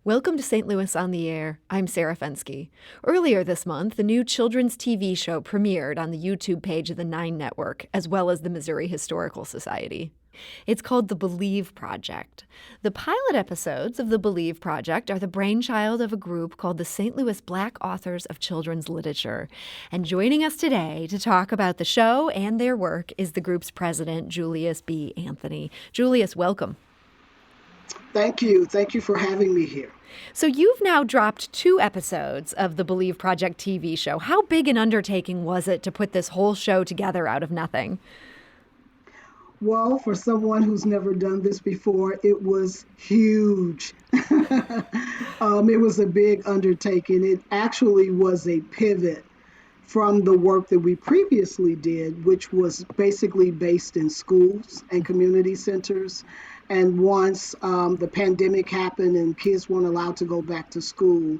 Welcome to St. Louis on the Air. I'm Sarah Fensky. Earlier this month, the new children's TV show premiered on the YouTube page of the 9 Network, as well as the Missouri Historical Society. It's called The Believe Project. The pilot episodes of The Believe Project are the brainchild of a group called the St. Louis Black Authors of Children's Literature. And joining us today to talk about the show and their work is the group's president, Julius B. Anthony. Julius, welcome. Thank you. Thank you for having me here. So you've now dropped 2 episodes of the Believe Project TV show. How big an undertaking was it to put this whole show together out of nothing? Well, for someone who's never done this before, it was huge. It was a big undertaking. It actually was a pivot from the work that we previously did, which was basically based in schools and community centers. And once the pandemic happened and kids weren't allowed to go back to school,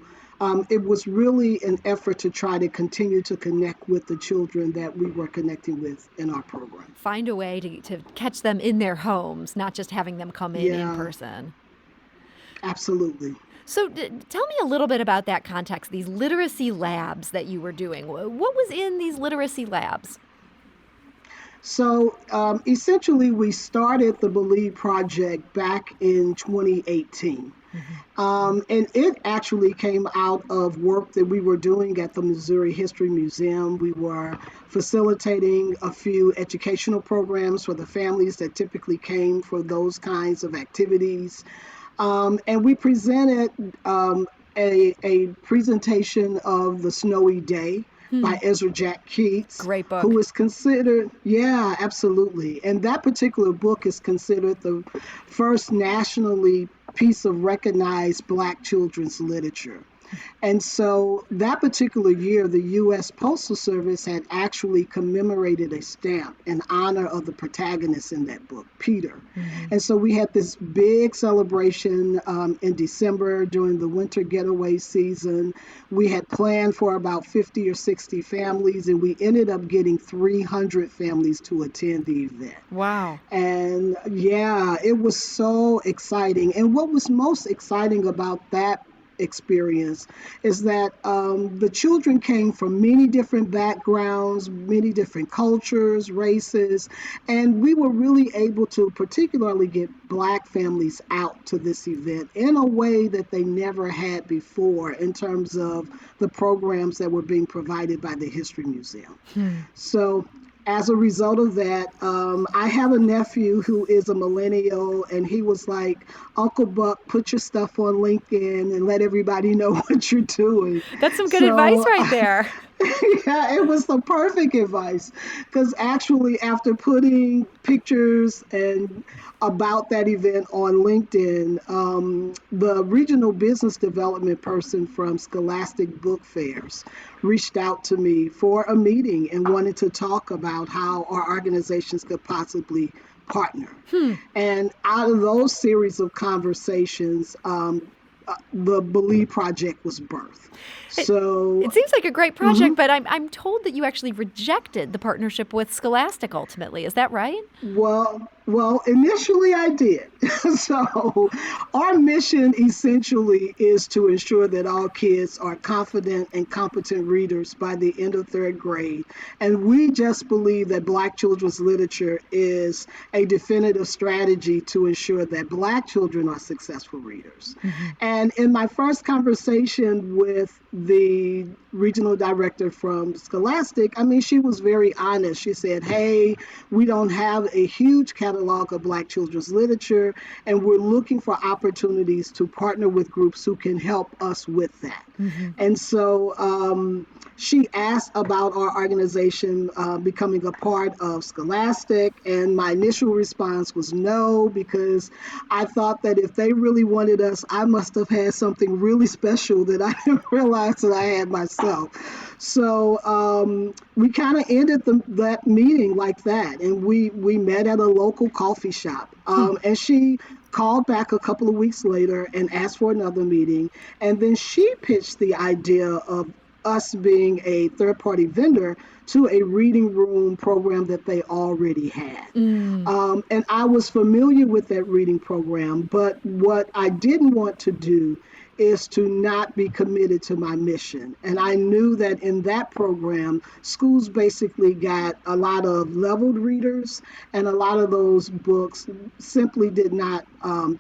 it was really an effort to try to continue to connect with the children that we were connecting with in our program. Find a way to catch them in their homes, not just having them come in person. Absolutely. So tell me a little bit about that context, these literacy labs that you were doing. What was in these literacy labs? So essentially, we started the Believe Project back in 2018. And it actually came out of work that we were doing at the Missouri History Museum. We were facilitating a few educational programs for the families that typically came for those kinds of activities. And we presented a presentation of The Snowy Day by Ezra Jack Keats. Great book. Who is considered, absolutely. And that particular book is considered the first nationally piece of recognized Black children's literature. And so that particular year, the U.S. Postal Service had actually commemorated a stamp in honor of the protagonist in that book, Peter. And so we had this big celebration in December during the winter getaway season. We had planned for about 50 or 60 families, and we ended up getting 300 families to attend the event. Wow. And it was so exciting. And what was most exciting about that experience is that the children came from many different backgrounds, many different cultures, races, and we were really able to particularly get Black families out to this event in a way that they never had before in terms of the programs that were being provided by the History Museum. So as a result of that, I have a nephew who is a millennial, and he was like, Uncle Buck, put your stuff on LinkedIn and let everybody know what you're doing. That's some good advice right there. It was the perfect advice, because actually after putting pictures and about that event on LinkedIn, the regional business development person from Scholastic Book Fairs reached out to me for a meeting and wanted to talk about how our organizations could possibly partner. And out of those series of conversations, the Believe Project was birthed. So it seems like a great project, but I'm told that you actually rejected the partnership with Scholastic ultimately. Is that right? Well, initially I did. So our mission essentially is to ensure that all kids are confident and competent readers by the end of 3rd grade. And we just believe that Black children's literature is a definitive strategy to ensure that Black children are successful readers. And in my first conversation with the regional director from Scholastic, she was very honest. She said, hey, we don't have a huge catalog of Black children's literature, and we're looking for opportunities to partner with groups who can help us with that. And so she asked about our organization becoming a part of Scholastic, and my initial response was no, because I thought that if they really wanted us, I must have had something really special that I didn't realize that I had myself. So we kind of ended that meeting like that, and we met at a local coffee shop. And she called back a couple of weeks later and asked for another meeting, and then she pitched the idea of us being a third-party vendor to a reading room program that they already had. And I was familiar with that reading program, but what I didn't want to do is to not be committed to my mission. And I knew that in that program, schools basically got a lot of leveled readers, and a lot of those books simply did not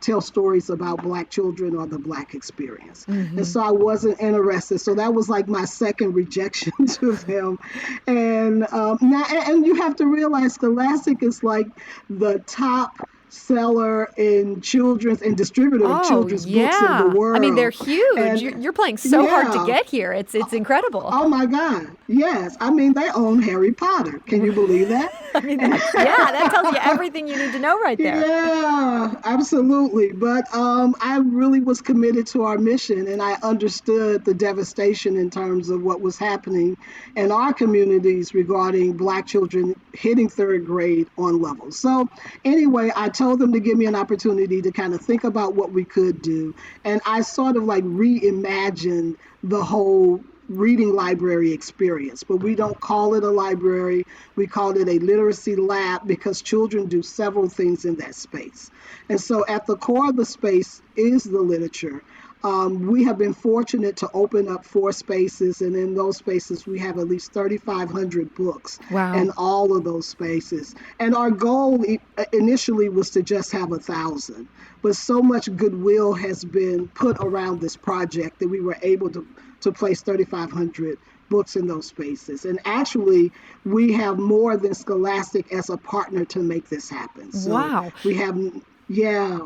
tell stories about Black children or the Black experience. And so I wasn't interested. So that was like my second rejection to them. And and you have to realize Scholastic is like the top seller in children's and distributor of Oh, children's books in the yeah. I mean, they're world. huge. And You're playing so hard to yeah, get here. It's incredible. oh my God, yes. I mean, they own Harry Potter. Can you believe that? I mean, that tells you everything you need to know right there. Yeah, absolutely. But I really was committed to our mission, and I understood the devastation in terms of what was happening in our communities regarding Black children hitting third grade on levels. So, anyway, I told them to give me an opportunity to kind of think about what we could do. And I sort of like reimagined the whole reading library experience, but we don't call it a library. We call it a literacy lab because children do several things in that space. And so at the core of the space is the literature. We have been fortunate to open up 4 spaces, and in those spaces, we have at least 3,500 books Wow. in all of those spaces. And our goal initially was to just have 1,000, but so much goodwill has been put around this project that we were able to place 3,500 books in those spaces. And actually, we have more than Scholastic as a partner to make this happen. So Wow. we have, yeah.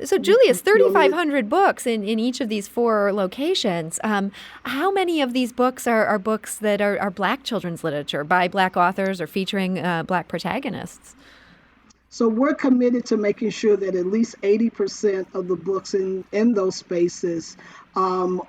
So, You, Julius, you want me to 3,500 books in each of these 4 locations. How many of these books are books that are Black children's literature by Black authors or featuring Black protagonists? So we're committed to making sure that at least 80% of the books in those spaces um,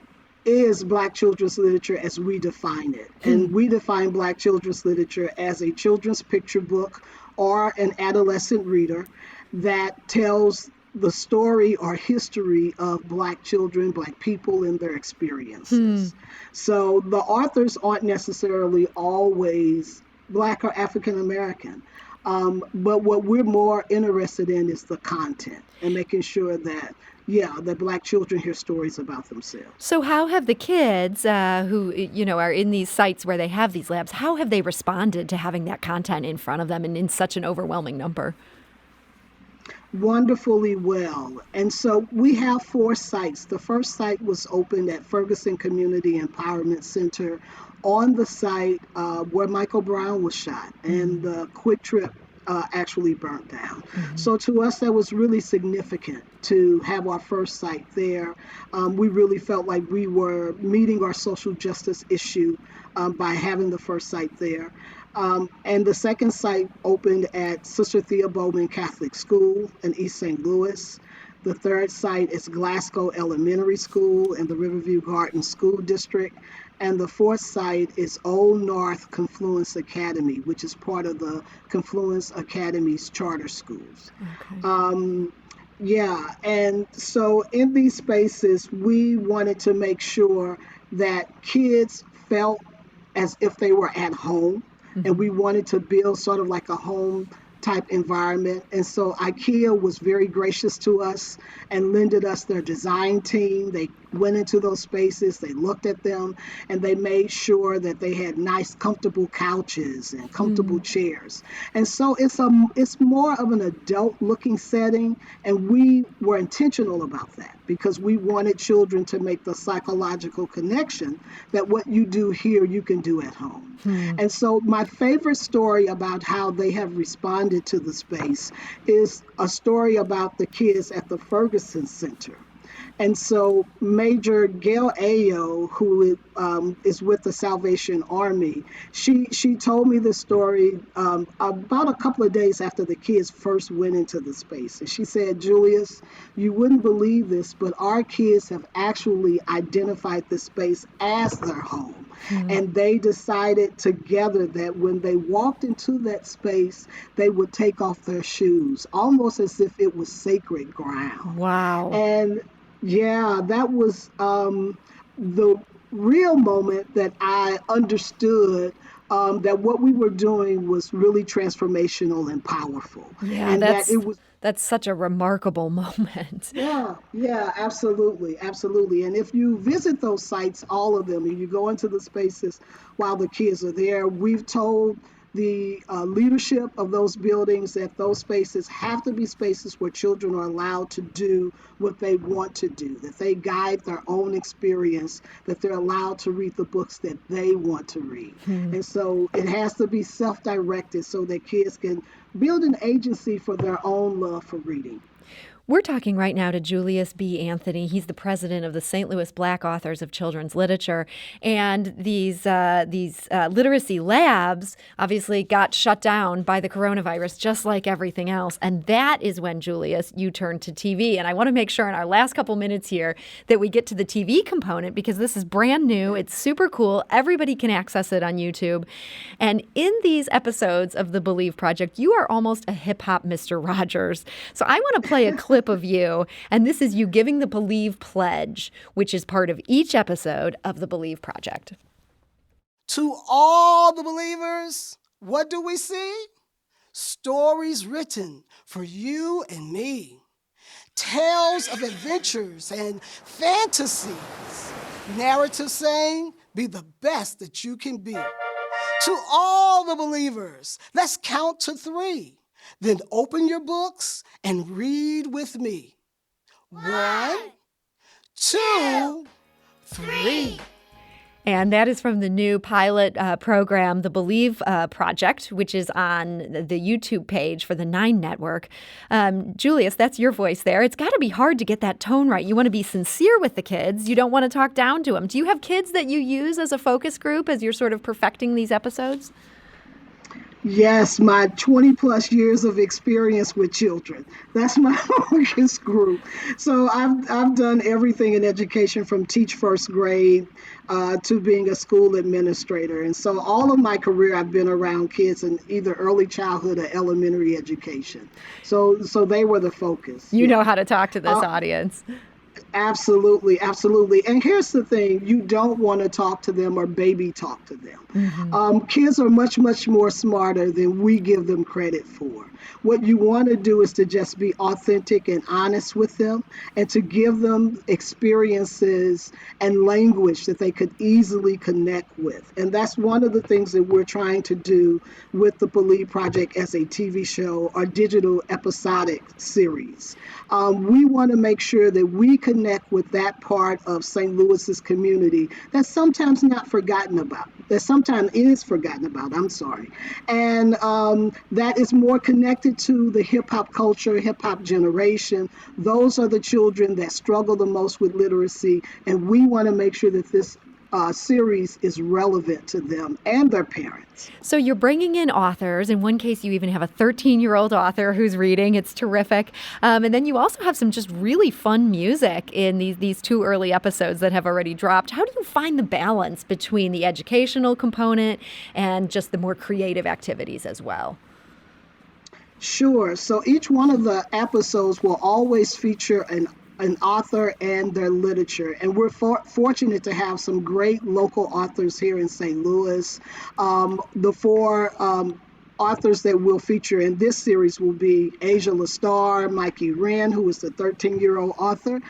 is Black children's literature as we define it. And we define Black children's literature as a children's picture book or an adolescent reader that tells the story or history of Black children, Black people, and their experiences. So the authors aren't necessarily always Black or African American. But what we're more interested in is the content and making sure that, yeah, that Black children hear stories about themselves. So, how have the kids who are in these sites where they have these labs? How have they responded to having that content in front of them and in such an overwhelming number? Wonderfully well. And so we have 4 sites. The first site was opened at Ferguson Community Empowerment Center on the site where Michael Brown was shot, and the Quick Trip actually burnt down. So to us, that was really significant to have our first site there. We really felt like we were meeting our social justice issue by having the first site there. And the second site opened at Sister Thea Bowman Catholic School in East St. Louis. The third site is Glasgow Elementary School in the Riverview Garden School District. And the fourth site is Old North Confluence Academy, which is part of the Confluence Academy's charter schools. Yeah, and so in these spaces, we wanted to make sure that kids felt as if they were at home, and we wanted to build sort of like a home type environment. And so IKEA was very gracious to us and lended us their design team. They went into those spaces, they looked at them, and they made sure that they had nice, comfortable couches and comfortable chairs. And so it's more of an adult-looking setting, and we were intentional about that because we wanted children to make the psychological connection that what you do here, you can do at home. And so my favorite story about how they have responded to the space is a story about the kids at the Ferguson Center. And so Major Gail Ayo, who is with the Salvation Army, she told me the story about a couple of days after the kids first went into the space. And she said, Julius, you wouldn't believe this, but our kids have actually identified this space as their home. And they decided together that when they walked into that space, they would take off their shoes, almost as if it was sacred ground. Wow. And yeah, that was the real moment that I understood that what we were doing was really transformational and powerful. Yeah, And that that's it was That's such a remarkable moment. Yeah, absolutely, absolutely. And if you visit those sites, all of them, and you go into the spaces while the kids are there, we've told the leadership of those buildings that those spaces have to be spaces where children are allowed to do what they want to do, that they guide their own experience, that they're allowed to read the books that they want to read. And so it has to be self-directed so that kids can build an agency for their own love for reading. We're talking right now to Julius B. Anthony. He's the president of the St. Louis Black Authors of Children's Literature. And these literacy labs obviously got shut down by the coronavirus, just like everything else. And that is when, Julius, you turned to TV. And I want to make sure in our last couple minutes here that we get to the TV component, because this is brand new. It's super cool. Everybody can access it on YouTube. And in these episodes of the Believe Project, you are almost a hip-hop Mr. Rogers. So I want to play a clip of you, and this is you giving the Believe Pledge, which is part of each episode of the Believe Project. To all the believers, what do we see? Stories written for you and me. Tales of adventures and fantasies. Narratives saying, be the best that you can be. To all the believers, let's count to 3. Then open your books and read with me. 1, 2, 3. And that is from the new pilot program, the Believe Project, which is on the YouTube page for the 9 Network. Julius, that's your voice there. It's got to be hard to get that tone right. You want to be sincere with the kids. You don't want to talk down to them. Do you have kids that you use as a focus group as you're sort of perfecting these episodes? Yes, my 20 plus years of experience with children. That's my focus group. So I've done everything in education from teach first grade to being a school administrator. And so all of my career, I've been around kids in either early childhood or elementary education. So they were the focus. You know how to talk to this audience. Absolutely, absolutely. And here's the thing, you don't want to talk to them or baby talk to them. Kids are much, much more smarter than we give them credit for. What you want to do is to just be authentic and honest with them and to give them experiences and language that they could easily connect with. And that's one of the things that we're trying to do with the Believe Project as a TV show or digital episodic series. We want to make sure that we connect with that part of St. Louis's community that's sometimes not forgotten about, that sometimes is forgotten about, and that is more connected to the hip-hop culture, hip-hop generation. Those are the children that struggle the most with literacy, and we want to make sure that this series is relevant to them and their parents. So you're bringing in authors. In one case, you even have a 13-year-old author who's reading. It's terrific. And then you also have some just really fun music in these 2 early episodes that have already dropped. How do you find the balance between the educational component and just the more creative activities as well? Sure. So each one of the episodes will always feature an author and their literature. And we're fortunate to have some great local authors here in St. Louis. The 4 authors that we'll feature in this series will be Asia Lastar, Mikey Wren, who is the 13-year-old author,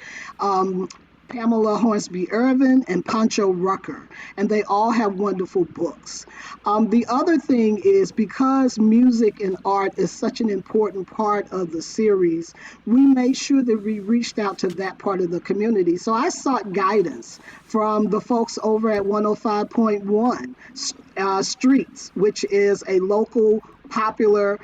Pamela Hornsby Irvin, and Pancho Rucker, and they all have wonderful books. The other thing is, because music and art is such an important part of the series, we made sure that we reached out to that part of the community. So I sought guidance from the folks over at 105.1 Streets, which is a local popular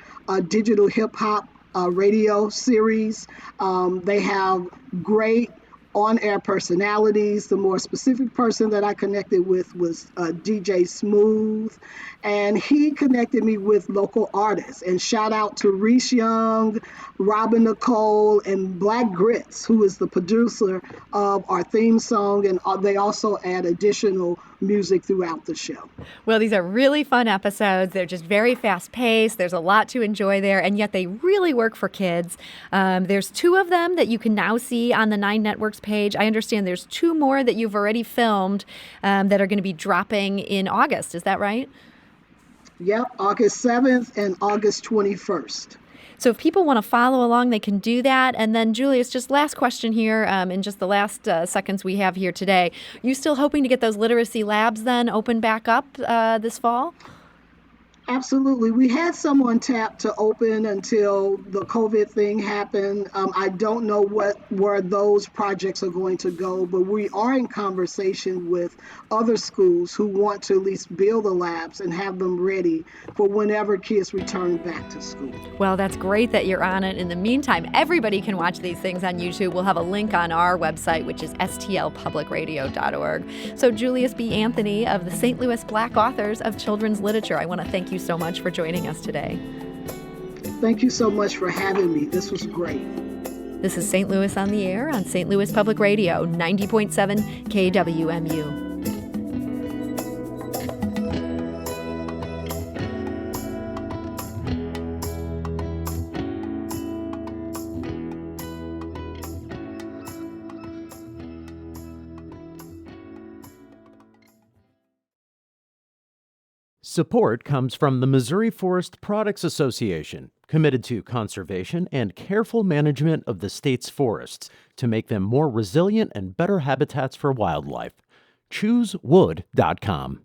digital hip-hop radio series. They have great on-air personalities. The more specific person that I connected with was DJ Smooth, and he connected me with local artists. And shout out to Reese Young, Robin Nicole, and Black Grits, who is the producer of our theme song, and they also add additional music throughout the show. Well, these are really fun episodes. They're just very fast-paced. There's a lot to enjoy there, and yet they really work for kids. There's 2 of them that you can now see on the 9 Networks page. I understand there's 2 more that you've already filmed that are going to be dropping in August. Is that right? Yep, August 7th and August 21st. So if people want to follow along, they can do that. And then, Julius, just last question here in just the last seconds we have here today. You still hoping to get those literacy labs then open back up this fall? Absolutely. We had some on tap to open until the COVID thing happened. I don't know where those projects are going to go, but we are in conversation with other schools who want to at least build the labs and have them ready for whenever kids return back to school. Well, that's great that you're on it. In the meantime, everybody can watch these things on YouTube. We'll have a link on our website, which is stlpublicradio.org. So Julius B. Anthony of the St. Louis Black Authors of Children's Literature, I want to thank you so much for joining us today. Thank you so much for having me. This was great. This is St. Louis on the Air on St. Louis Public Radio, 90.7 KWMU. Support comes from the Missouri Forest Products Association, committed to conservation and careful management of the state's forests to make them more resilient and better habitats for wildlife. ChooseWood.com.